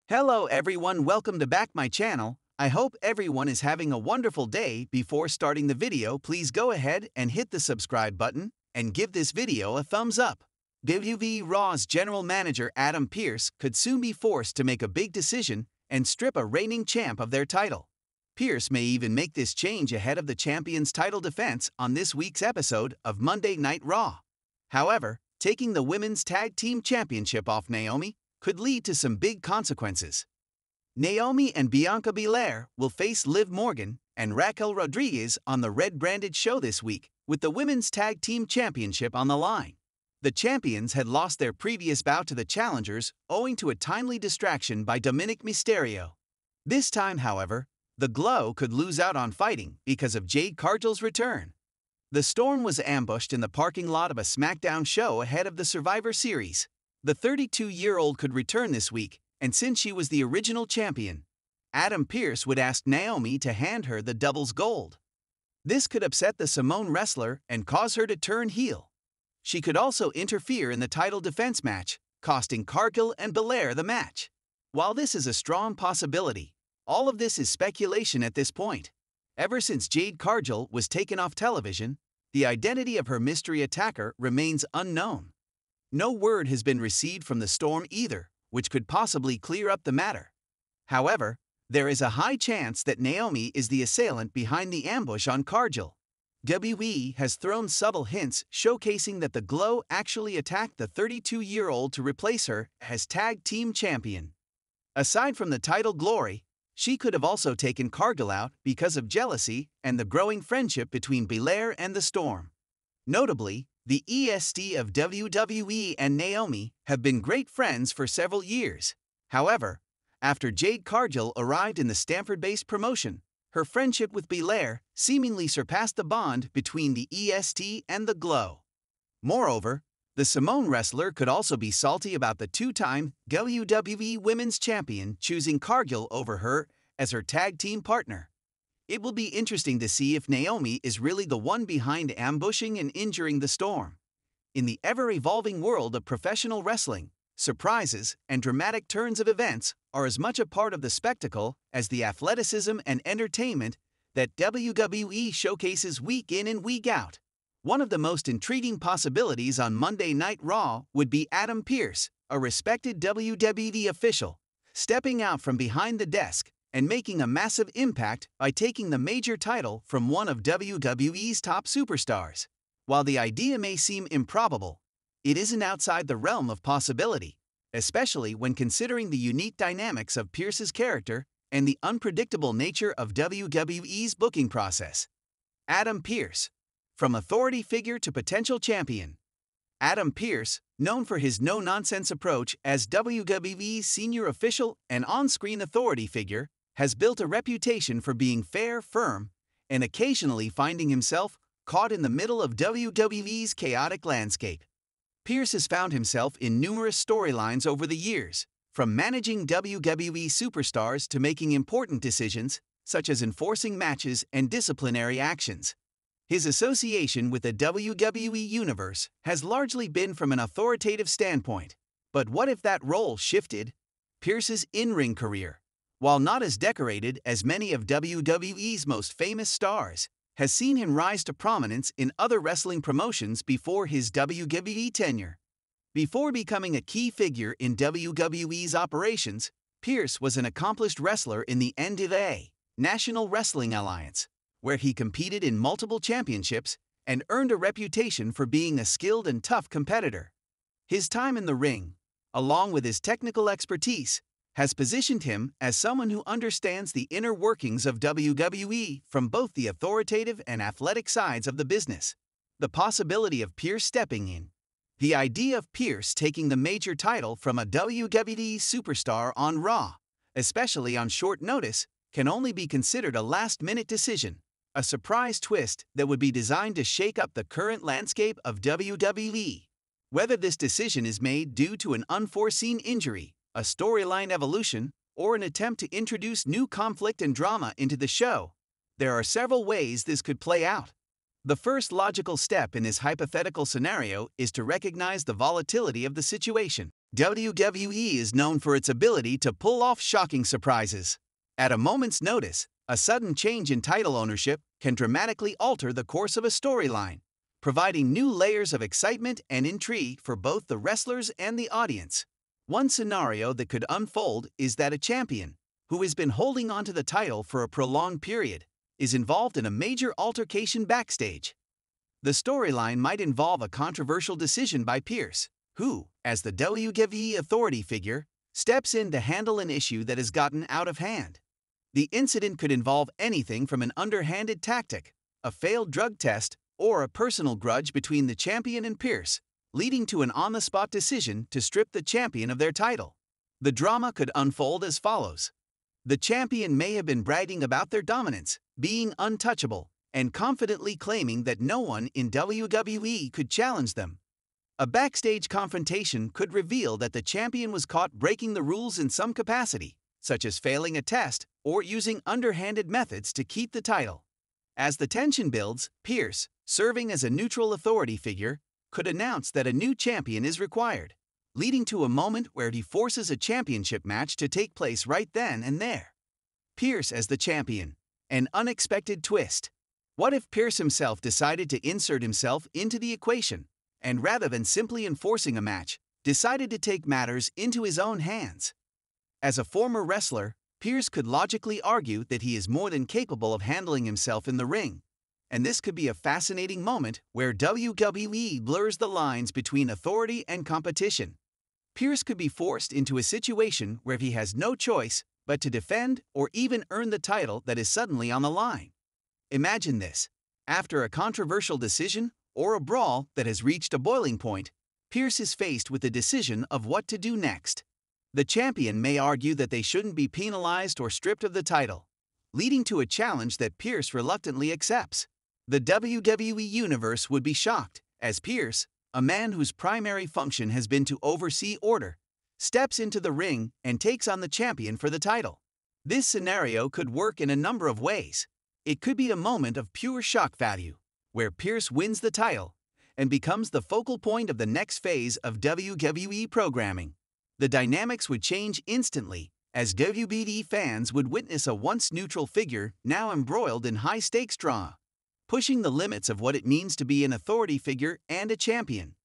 Hello everyone, welcome to back my channel. I hope everyone is having a wonderful day. Before starting the video, please go ahead and hit the subscribe button and give this video a thumbs up. WWE Raw's general manager Adam Pearce could soon be forced to make a big decision and strip a reigning champ of their title. Pearce may even make this change ahead of the champion's title defense on this week's episode of Monday Night Raw. However, taking the Women's Tag Team Championship off Naomi could lead to some big consequences. Naomi and Bianca Belair will face Liv Morgan and Raquel Rodriguez on the Red-branded show this week, with the Women's Tag Team Championship on the line. The champions had lost their previous bout to the challengers owing to a timely distraction by Dominic Mysterio. This time, however, the Glow could lose out on fighting because of Jade Cargill's return. The Storm was ambushed in the parking lot of a SmackDown show ahead of the Survivor Series. The 32-year-old could return this week, and since she was the original champion, Adam Pearce would ask Naomi to hand her the doubles gold. This could upset the Samoan wrestler and cause her to turn heel. She could also interfere in the title defense match, costing Cargill and Belair the match. While this is a strong possibility, all of this is speculation at this point. Ever since Jade Cargill was taken off television, the identity of her mystery attacker remains unknown. No word has been received from the Storm either, which could possibly clear up the matter. However, there is a high chance that Naomi is the assailant behind the ambush on Cargill. WWE has thrown subtle hints showcasing that the Glow actually attacked the 32-year-old to replace her as tag team champion. Aside from the title glory, she could have also taken Cargill out because of jealousy and the growing friendship between Belair and the Storm. Notably, the EST of WWE and Naomi have been great friends for several years. However, after Jade Cargill arrived in the Stamford-based promotion, her friendship with Belair seemingly surpassed the bond between the EST and the Glow. Moreover, the Samoan wrestler could also be salty about the two-time WWE Women's Champion choosing Cargill over her as her tag team partner. It will be interesting to see if Naomi is really the one behind ambushing and injuring the Storm. In the ever-evolving world of professional wrestling, surprises and dramatic turns of events are as much a part of the spectacle as the athleticism and entertainment that WWE showcases week in and week out. One of the most intriguing possibilities on Monday Night Raw would be Adam Pearce, a respected WWE official, stepping out from behind the desk and making a massive impact by taking the major title from one of WWE's top superstars. While the idea may seem improbable, it isn't outside the realm of possibility, especially when considering the unique dynamics of Pearce's character and the unpredictable nature of WWE's booking process. Adam Pearce, from authority figure to potential champion. Adam Pearce, known for his no-nonsense approach as WWE's senior official and on-screen authority figure, has built a reputation for being fair, firm, and occasionally finding himself caught in the middle of WWE's chaotic landscape. Pearce has found himself in numerous storylines over the years, from managing WWE superstars to making important decisions, such as enforcing matches and disciplinary actions. His association with the WWE Universe has largely been from an authoritative standpoint. But what if that role shifted? Pearce's in-ring career, while not as decorated as many of WWE's most famous stars, has seen him rise to prominence in other wrestling promotions before his WWE tenure. Before becoming a key figure in WWE's operations, Pearce was an accomplished wrestler in the NWA, National Wrestling Alliance, where he competed in multiple championships and earned a reputation for being a skilled and tough competitor. His time in the ring, along with his technical expertise, has positioned him as someone who understands the inner workings of WWE from both the authoritative and athletic sides of the business. The possibility of Pearce stepping in. The idea of Pearce taking the major title from a WWE superstar on Raw, especially on short notice, can only be considered a last-minute decision, a surprise twist that would be designed to shake up the current landscape of WWE. Whether this decision is made due to an unforeseen injury, a storyline evolution, or an attempt to introduce new conflict and drama into the show, there are several ways this could play out. The first logical step in this hypothetical scenario is to recognize the volatility of the situation. WWE is known for its ability to pull off shocking surprises. At a moment's notice, a sudden change in title ownership can dramatically alter the course of a storyline, providing new layers of excitement and intrigue for both the wrestlers and the audience. One scenario that could unfold is that a champion, who has been holding onto the title for a prolonged period, is involved in a major altercation backstage. The storyline might involve a controversial decision by Pearce, who, as the WWE authority figure, steps in to handle an issue that has gotten out of hand. The incident could involve anything from an underhanded tactic, a failed drug test, or a personal grudge between the champion and Pearce, leading to an on-the-spot decision to strip the champion of their title. The drama could unfold as follows. The champion may have been bragging about their dominance, being untouchable, and confidently claiming that no one in WWE could challenge them. A backstage confrontation could reveal that the champion was caught breaking the rules in some capacity, such as failing a test or using underhanded methods to keep the title. As the tension builds, Pearce, serving as a neutral authority figure, could announce that a new champion is required, leading to a moment where he forces a championship match to take place right then and there. Pearce as the champion. An unexpected twist. What if Pearce himself decided to insert himself into the equation, and rather than simply enforcing a match, decided to take matters into his own hands? As a former wrestler, Pearce could logically argue that he is more than capable of handling himself in the ring, and this could be a fascinating moment where WWE blurs the lines between authority and competition. Pearce could be forced into a situation where he has no choice but to defend or even earn the title that is suddenly on the line. Imagine this. After a controversial decision or a brawl that has reached a boiling point, Pearce is faced with the decision of what to do next. The champion may argue that they shouldn't be penalized or stripped of the title, leading to a challenge that Pearce reluctantly accepts. The WWE Universe would be shocked, as Pearce, a man whose primary function has been to oversee order, steps into the ring and takes on the champion for the title. This scenario could work in a number of ways. It could be a moment of pure shock value, where Pearce wins the title and becomes the focal point of the next phase of WWE programming. The dynamics would change instantly, as WWE fans would witness a once neutral figure now embroiled in high-stakes drama, pushing the limits of what it means to be an authority figure and a champion.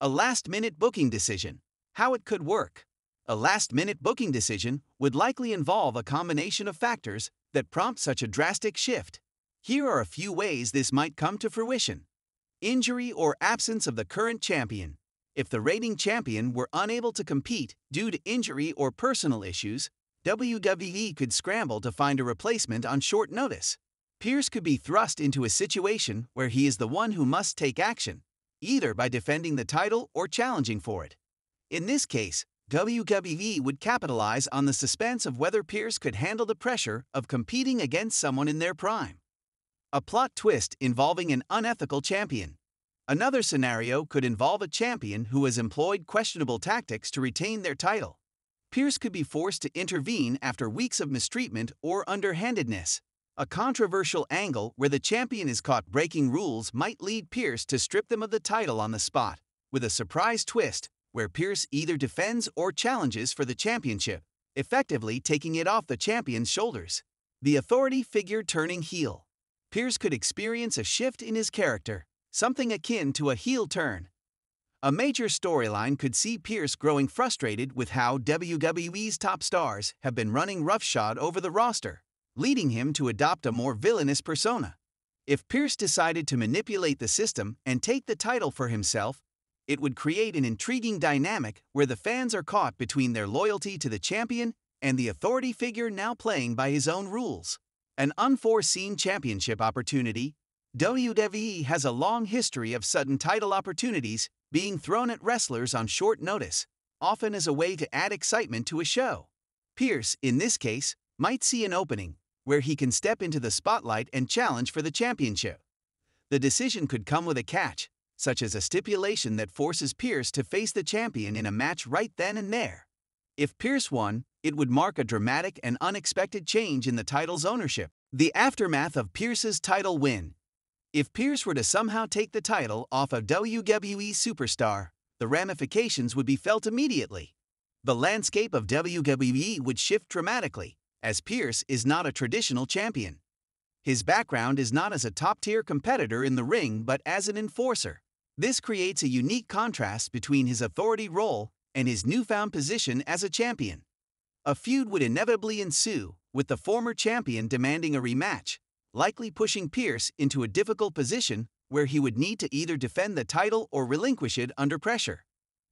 A last-minute booking decision. How it could work. A last-minute booking decision would likely involve a combination of factors that prompt such a drastic shift. Here are a few ways this might come to fruition. Injury or absence of the current champion. If the reigning champion were unable to compete due to injury or personal issues, WWE could scramble to find a replacement on short notice. Pearce could be thrust into a situation where he is the one who must take action, either by defending the title or challenging for it. In this case, WWE would capitalize on the suspense of whether Pearce could handle the pressure of competing against someone in their prime. A plot twist involving an unethical champion. Another scenario could involve a champion who has employed questionable tactics to retain their title. Pearce could be forced to intervene after weeks of mistreatment or underhandedness. A controversial angle where the champion is caught breaking rules might lead Pearce to strip them of the title on the spot, with a surprise twist where Pearce either defends or challenges for the championship, effectively taking it off the champion's shoulders. The authority figure turning heel. Pearce could experience a shift in his character, something akin to a heel turn. A major storyline could see Pearce growing frustrated with how WWE's top stars have been running roughshod over the roster, leading him to adopt a more villainous persona. If Pearce decided to manipulate the system and take the title for himself, it would create an intriguing dynamic where the fans are caught between their loyalty to the champion and the authority figure now playing by his own rules. An unforeseen championship opportunity. WWE has a long history of sudden title opportunities being thrown at wrestlers on short notice, often as a way to add excitement to a show. Pearce, in this case, might see an opening where he can step into the spotlight and challenge for the championship. The decision could come with a catch, such as a stipulation that forces Pearce to face the champion in a match right then and there. If Pearce won, it would mark a dramatic and unexpected change in the title's ownership. The aftermath of Pearce's title win. If Pearce were to somehow take the title off a WWE superstar, the ramifications would be felt immediately. The landscape of WWE would shift dramatically, as Pearce is not a traditional champion. His background is not as a top-tier competitor in the ring but as an enforcer. This creates a unique contrast between his authority role and his newfound position as a champion. A feud would inevitably ensue, with the former champion demanding a rematch, likely pushing Pearce into a difficult position where he would need to either defend the title or relinquish it under pressure.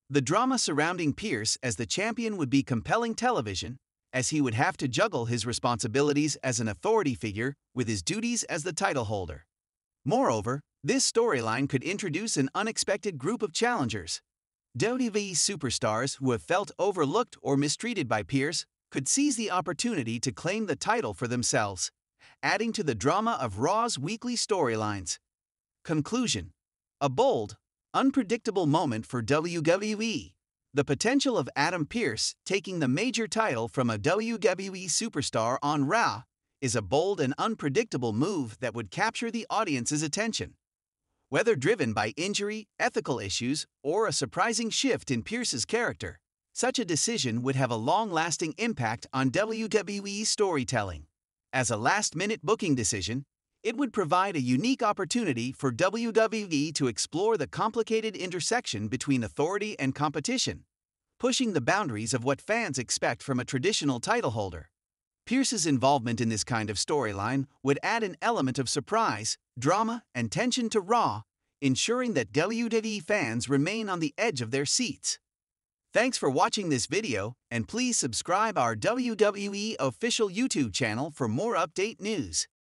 The drama surrounding Pearce as the champion would be compelling television, as he would have to juggle his responsibilities as an authority figure with his duties as the title holder. Moreover, this storyline could introduce an unexpected group of challengers. WWE superstars who have felt overlooked or mistreated by Pearce could seize the opportunity to claim the title for themselves, adding to the drama of Raw's weekly storylines. Conclusion: a bold, unpredictable moment for WWE. The potential of Adam Pearce taking the major title from a WWE superstar on Raw is a bold and unpredictable move that would capture the audience's attention. Whether driven by injury, ethical issues, or a surprising shift in Pearce's character, such a decision would have a long-lasting impact on WWE storytelling. As a last-minute booking decision, it would provide a unique opportunity for WWE to explore the complicated intersection between authority and competition, pushing the boundaries of what fans expect from a traditional title holder. Pearce's involvement in this kind of storyline would add an element of surprise, drama, and tension to Raw, ensuring that WWE fans remain on the edge of their seats. Thanks for watching this video, and please subscribe our WWE official YouTube channel for more update news.